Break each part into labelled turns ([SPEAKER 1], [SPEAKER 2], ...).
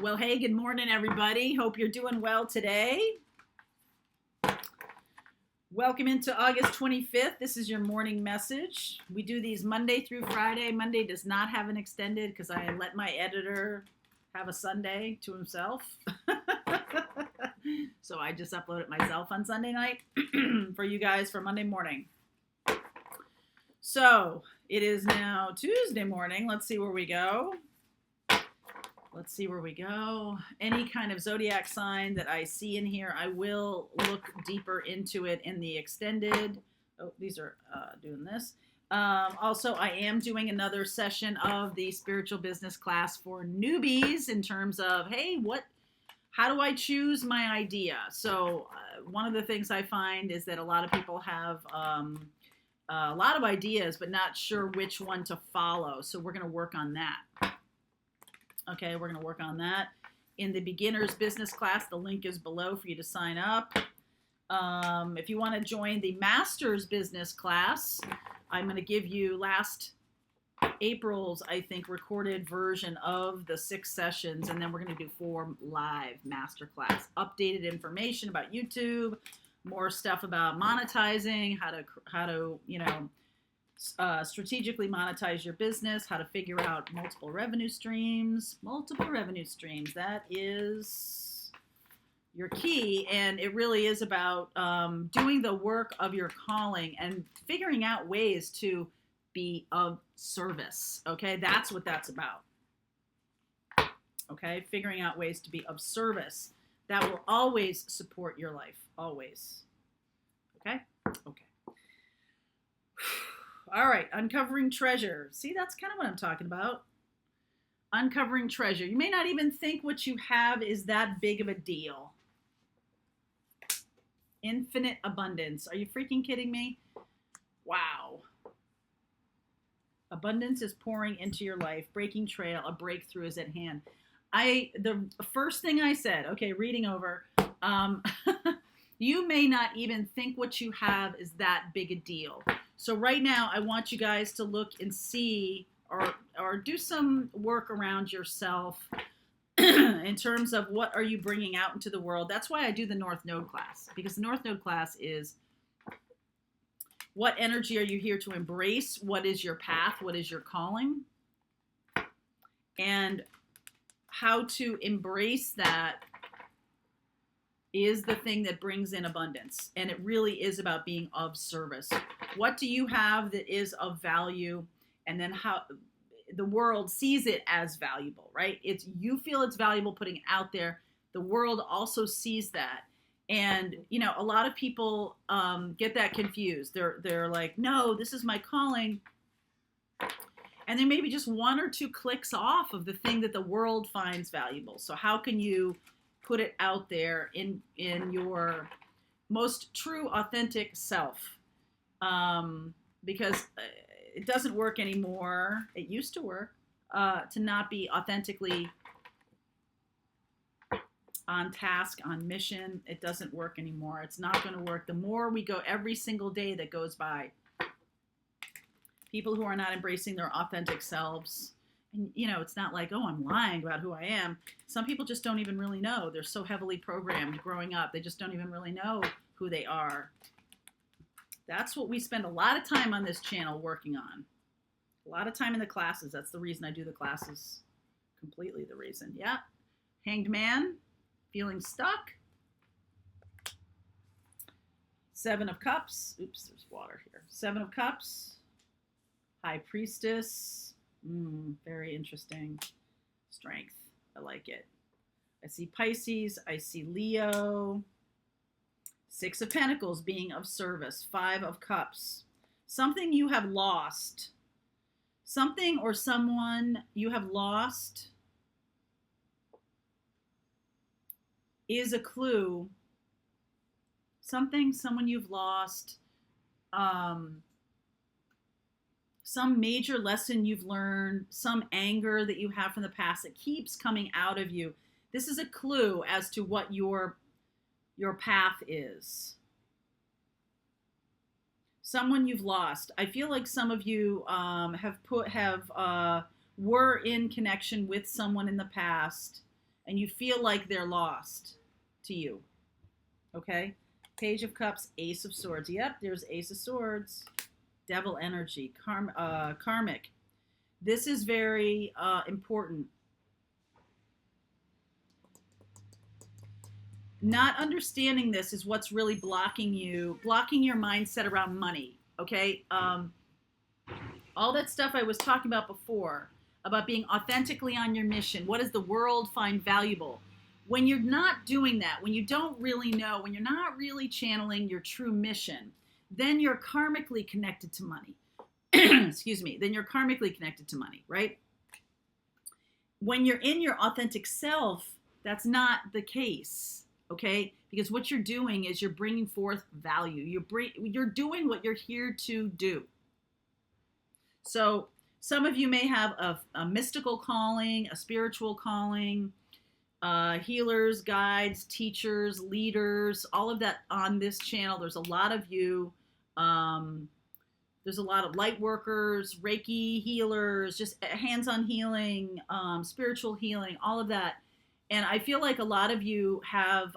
[SPEAKER 1] Well, hey, good morning, everybody. Hope you're doing well today. Welcome into August 25th. This is your morning message. We do these Monday through Friday. Monday does not have an extended because I let my editor have a Sunday to himself. So I just upload it myself on Sunday night for you guys for Monday morning. So it is now Tuesday morning. Let's see where we go. Any kind of zodiac sign that I see in here, I will look deeper into it in the extended. Oh, these are doing this. Also, I am doing another session of the spiritual business class for newbies in terms of, hey, how do I choose my idea? So one of the things I find is that a lot of people have a lot of ideas, but not sure which one to follow. So we're going to work on that. Okay, we're going to work on that. In the beginner's business class, the link is below for you to sign up. If you want to join the master's business class, I'm going to give you last April's, I think, recorded version of the 6 sessions, and then we're going to do 4 live master class. Updated information about YouTube, more stuff about monetizing, how to strategically monetize your business, how to figure out multiple revenue streams. That is your key, and it really is about doing the work of your calling and figuring out ways to be of service. Okay, that's what that's about. Okay, figuring out ways to be of service. That will always support your life, always. Okay. All right, uncovering treasure. See, that's kind of what I'm talking about. Uncovering treasure. You may not even think what you have is that big of a deal. Infinite abundance. Are you freaking kidding me? Wow. Abundance is pouring into your life. Breaking trail, a breakthrough is at hand. The first thing I said, okay, reading over, you may not even think what you have is that big a deal. So right now, I want you guys to look and see or do some work around yourself in terms of what are you bringing out into the world. That's why I do the North Node class, because the North Node class is what energy are you here to embrace? What is your path? What is your calling? And how to embrace that is the thing that brings in abundance. And it really is about being of service. What do you have that is of value? And then how the world sees it as valuable, right? You feel it's valuable putting it out there. The world also sees that. And, a lot of people get that confused. They're like, no, this is my calling. And then maybe just 1 or 2 clicks off of the thing that the world finds valuable. So how can you put it out there in your most true, authentic self? Because it doesn't work anymore. It used to work to not be authentically on task, on mission. It doesn't work anymore. It's not going to work. The more we go every single day that goes by, people who are not embracing their authentic selves, and it's not like, oh, I'm lying about who I am. Some people just don't even really know. They're so heavily programmed growing up. They just don't even really know who they are. That's what we spend a lot of time on this channel working on. A lot of time in the classes. That's the reason I do the classes. Completely the reason. Yeah. Hanged Man. Feeling stuck. 7 of Cups. Oops, there's water here. 7 of Cups. High Priestess. Very interesting. Strength. I like it. I see Pisces. I see Leo. 6 of Pentacles, being of service. 5 of Cups. Something you have lost. Something or someone you have lost is a clue. Someone you've lost. Some major lesson you've learned. Some anger that you have from the past that keeps coming out of you. This is a clue as to what your path is. Someone you've lost. I feel like some of you were in connection with someone in the past, and you feel like they're lost to you. Okay? Page of Cups, Ace of Swords. Yep, there's Ace of Swords. Devil energy, karmic. This is very important. Not understanding this is what's really blocking your mindset around money. Okay? All that stuff I was talking about before, about being authentically on your mission. What does the world find valuable? When you're not doing that, when you don't really know, when you're not really channeling your true mission, then you're karmically connected to money. Excuse me. Then you're karmically connected to money, right? When you're in your authentic self, that's not the case, okay? Because what you're doing is you're bringing forth value. You're doing what you're here to do. So some of you may have a mystical calling, a spiritual calling, healers, guides, teachers, leaders, all of that on this channel. There's a lot of you. There's a lot of light workers, Reiki healers, just hands-on healing, spiritual healing, all of that. And I feel like a lot of you have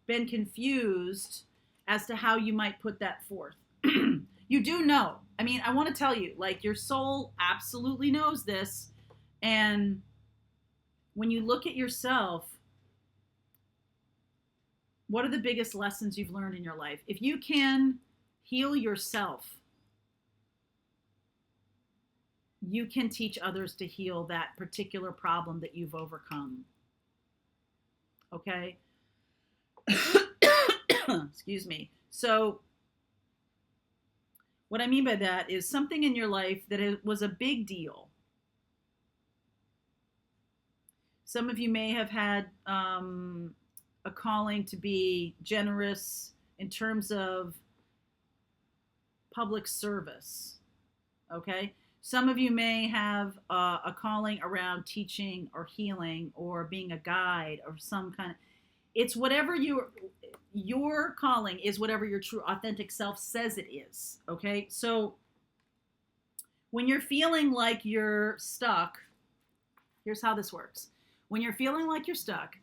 [SPEAKER 1] been confused as to how you might put that forth. You do know. I mean, I want to tell you, like, your soul absolutely knows this. And when you look at yourself, what are the biggest lessons you've learned in your life? If you can heal yourself, you can teach others to heal that particular problem that you've overcome. Okay? Excuse me. So, what I mean by that is something in your life that was a big deal. Some of you may have had a calling to be generous in terms of public service. Okay? Some of you may have a calling around teaching or healing or being a guide or some kind of, it's whatever your calling is, whatever your true authentic self says it is. Okay. So when you're feeling like you're stuck, here's how this works. When you're feeling like you're stuck,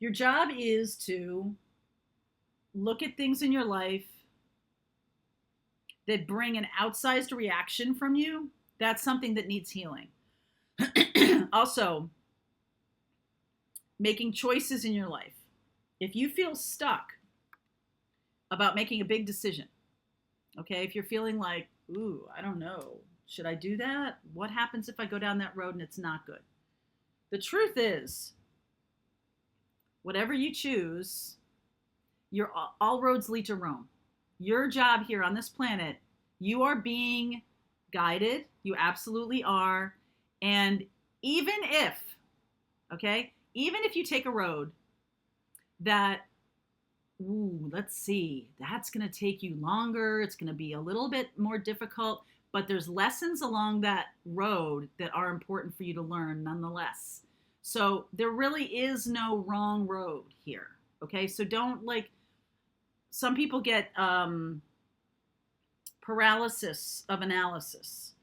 [SPEAKER 1] your job is to look at things in your life that bring an outsized reaction from you. That's something that needs healing. Also, making choices in your life. If you feel stuck about making a big decision, okay, if you're feeling like, ooh, I don't know, should I do that? What happens if I go down that road and it's not good? The truth is, whatever you choose, all roads lead to Rome. Your job here on this planet, you are being guided. You absolutely are. And even if you take a road that, let's see, that's going to take you longer. It's going to be a little bit more difficult, but there's lessons along that road that are important for you to learn nonetheless. So there really is no wrong road here. Okay. So don't, like, some people get paralysis of analysis,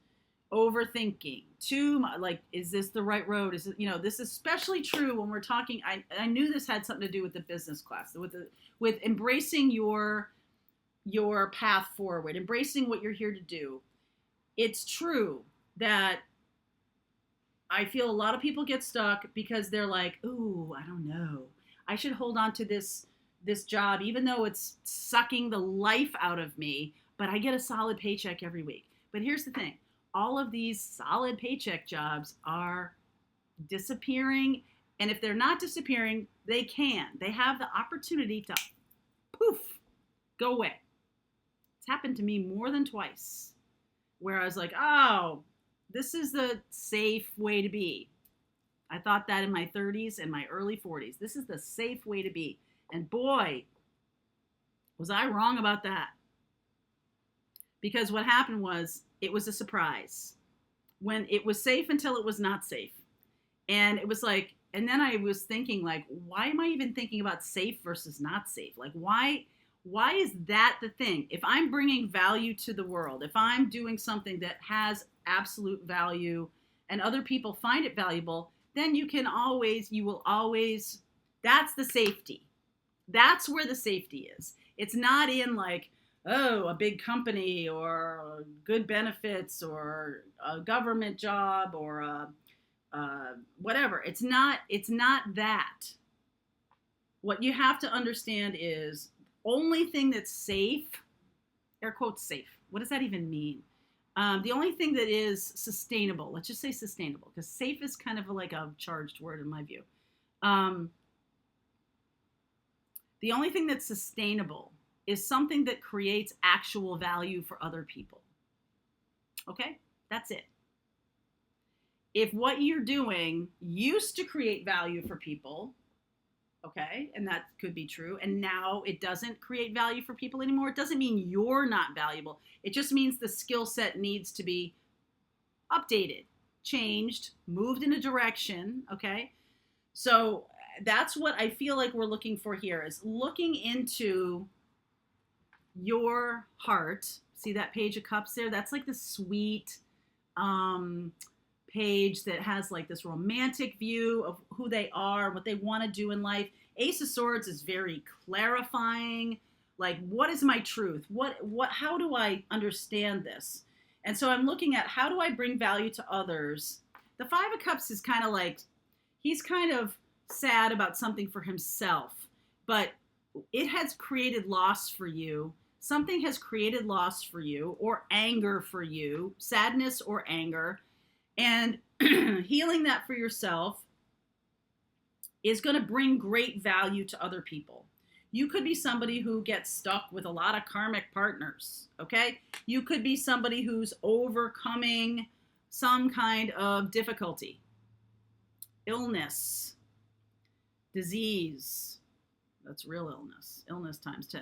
[SPEAKER 1] overthinking, too much, like, is this the right road? Is it, this is especially true when we're talking, I knew this had something to do with the business class, with embracing your path forward, embracing what you're here to do. It's true that I feel a lot of people get stuck because they're like, ooh, I don't know. I should hold on to this job, even though it's sucking the life out of me, but I get a solid paycheck every week. But here's the thing. All of these solid paycheck jobs are disappearing. And if they're not disappearing, they have the opportunity to poof, go away. It's happened to me more than twice where I was like, oh, this is the safe way to be. I thought that in my 30s and my early 40s. This is the safe way to be. And boy, was I wrong about that. Because what happened was, it was a surprise. When it was safe until it was not safe. And it was like, and then I was thinking, like, why am I even thinking about safe versus not safe? Like, why is that the thing? If I'm bringing value to the world, if I'm doing something that has absolute value and other people find it valuable, then you will always, that's the safety. That's where the safety is. It's not in like, oh, a big company or good benefits or a government job or whatever. It's not that. What you have to understand is only thing that's safe, air quotes safe. What does that even mean? The only thing that is sustainable, let's just say sustainable, because safe is kind of like a charged word in my view. The only thing that's sustainable is something that creates actual value for other people. Okay? That's it. If what you're doing used to create value for people, okay, and that could be true, and now it doesn't create value for people anymore, it doesn't mean you're not valuable. It just means the skill set needs to be updated, changed, moved in a direction, okay? So that's what I feel like we're looking for here, is looking into your heart. See that page of cups there? That's like the sweet page that has like this romantic view of who they are, what they want to do in life. Ace of Swords is very clarifying. Like, what is my truth? How do I understand this? And so I'm looking at, how do I bring value to others? The Five of Cups is kind of like, he's kind of sad about something for himself, but it has created loss for you. Something has created loss for you, or anger for you, sadness or anger, and healing that for yourself is going to bring great value to other people. You could be somebody who gets stuck with a lot of karmic partners, okay? You could be somebody who's overcoming some kind of difficulty, illness, disease. That's real illness times 10.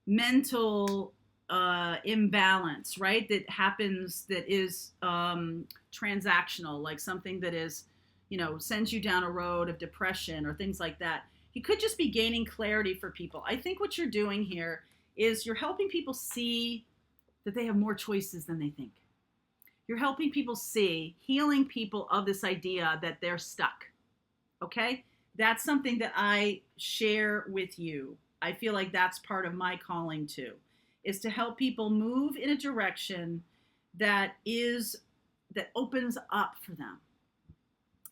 [SPEAKER 1] Mental imbalance, right? That happens, that is transactional, like something that is, sends you down a road of depression or things like that. You could just be gaining clarity for people. I think what you're doing here is you're helping people see that they have more choices than they think. You're helping people see, healing people of this idea that they're stuck. Okay? That's something that I share with you. I feel like that's part of my calling too, is to help people move in a direction that opens up for them,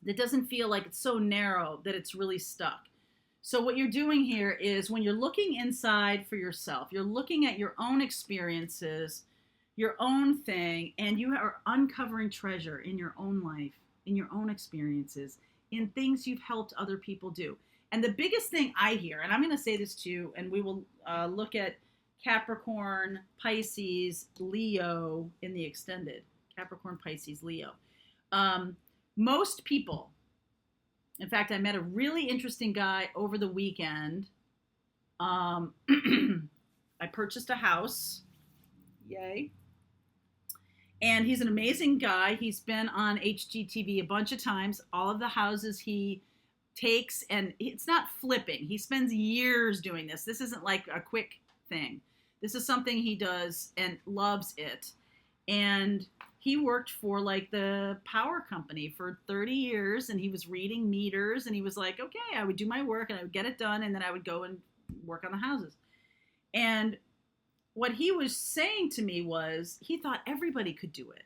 [SPEAKER 1] that doesn't feel like it's so narrow that it's really stuck. So what you're doing here is, when you're looking inside for yourself, you're looking at your own experiences, your own thing, and you are uncovering treasure in your own life, in your own experiences, in things you've helped other people do. And the biggest thing I hear, and I'm going to say this to you, and we will look at Capricorn, Pisces, Leo in the extended. Capricorn, Pisces, Leo. Most people, in fact, I met a really interesting guy over the weekend. I purchased a house. Yay. And he's an amazing guy. He's been on HGTV a bunch of times. All of the houses he takes, and it's not flipping. He spends years doing this. This isn't like a quick thing. This is something he does and loves it. And he worked for like the power company for 30 years, and he was reading meters, and he was like, okay, I would do my work and I would get it done, and then I would go and work on the houses. And what he was saying to me was, he thought everybody could do it.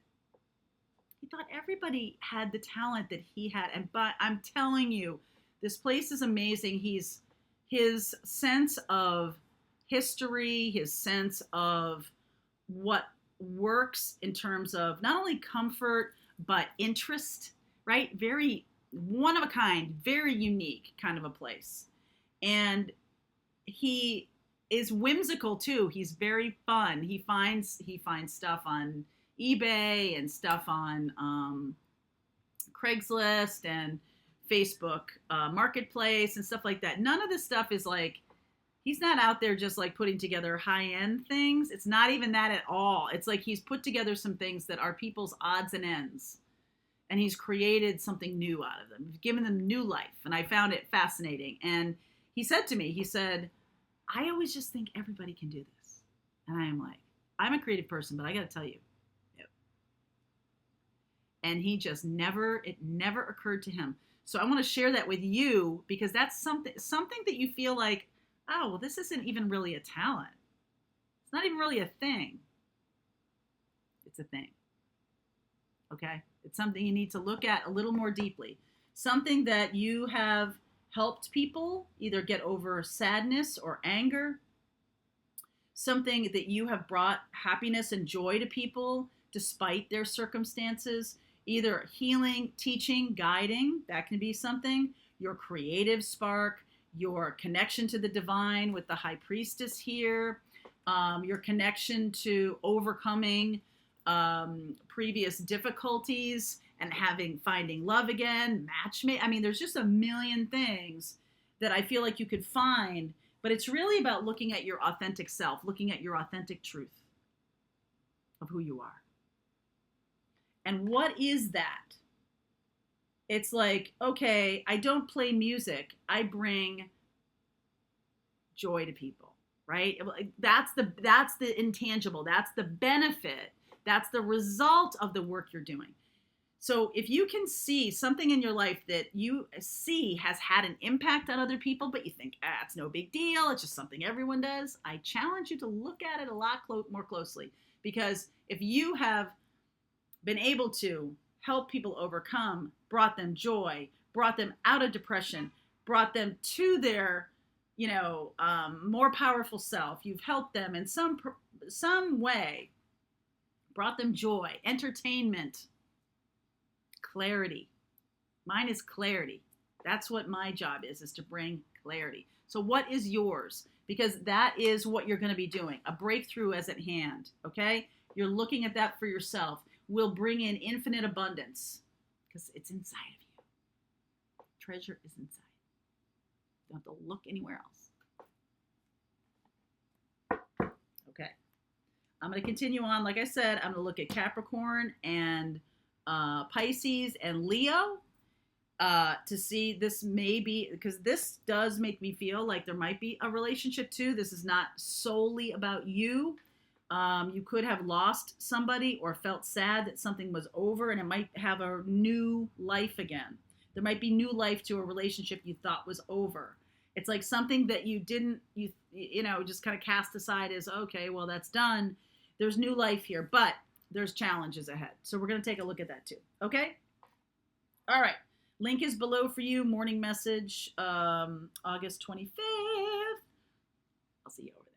[SPEAKER 1] He thought everybody had the talent that he had. But I'm telling you, this place is amazing. His sense of history, his sense of what works in terms of not only comfort, but interest, right? Very one of a kind, very unique kind of a place. And he is whimsical too. He's very fun. He finds stuff on eBay and stuff on Craigslist and Facebook Marketplace and stuff like that. None of this stuff is like, he's not out there just like putting together high-end things. It's not even that at all. It's like he's put together some things that are people's odds and ends, and he's created something new out of them. He's given them new life, and I found it fascinating. And he said to me, he said, I always just think everybody can do this. And I am like, I'm a creative person, but I got to tell you, And he just it never occurred to him. So I want to share that with you because that's something that you feel like, oh, well, this isn't even really a talent. It's not even really a thing. It's a thing. Okay? It's something you need to look at a little more deeply. Something that you have helped people either get over sadness or anger. Something that you have brought happiness and joy to people despite their circumstances. Either healing, teaching, guiding, that can be something. Your creative spark, your connection to the divine with the high priestess here, your connection to overcoming previous difficulties and finding love again, matchmaking. I mean, there's just a million things that I feel like you could find, but it's really about looking at your authentic self, looking at your authentic truth of who you are. And what is that? It's like, okay, I don't play music. I bring joy to people, right? That's the intangible. That's the benefit. That's the result of the work you're doing. So if you can see something in your life that you see has had an impact on other people, but you think, it's no big deal, it's just something everyone does, I challenge you to look at it a lot more closely. Because if you have been able to help people overcome, brought them joy, brought them out of depression, brought them to their, more powerful self, you've helped them in some way, brought them joy, entertainment, clarity. Mine is clarity. That's what my job is to bring clarity. So what is yours? Because that is what you're going to be doing. A breakthrough is at hand, okay? You're looking at that for yourself. Will bring in infinite abundance because it's inside of you. Treasure is inside. You don't have to look anywhere else. Okay. I'm going to continue on. Like I said, I'm going to look at Capricorn and Pisces and Leo to see this may be, because this does make me feel like there might be a relationship too. This is not solely about you. You could have lost somebody or felt sad that something was over and it might have a new life again. There might be new life to a relationship you thought was over. It's like something that you didn't, just kind of cast aside as, okay, well, that's done. There's new life here, but there's challenges ahead. So we're going to take a look at that too. Okay? All right. Link is below for you. Morning message, August 25th. I'll see you over there.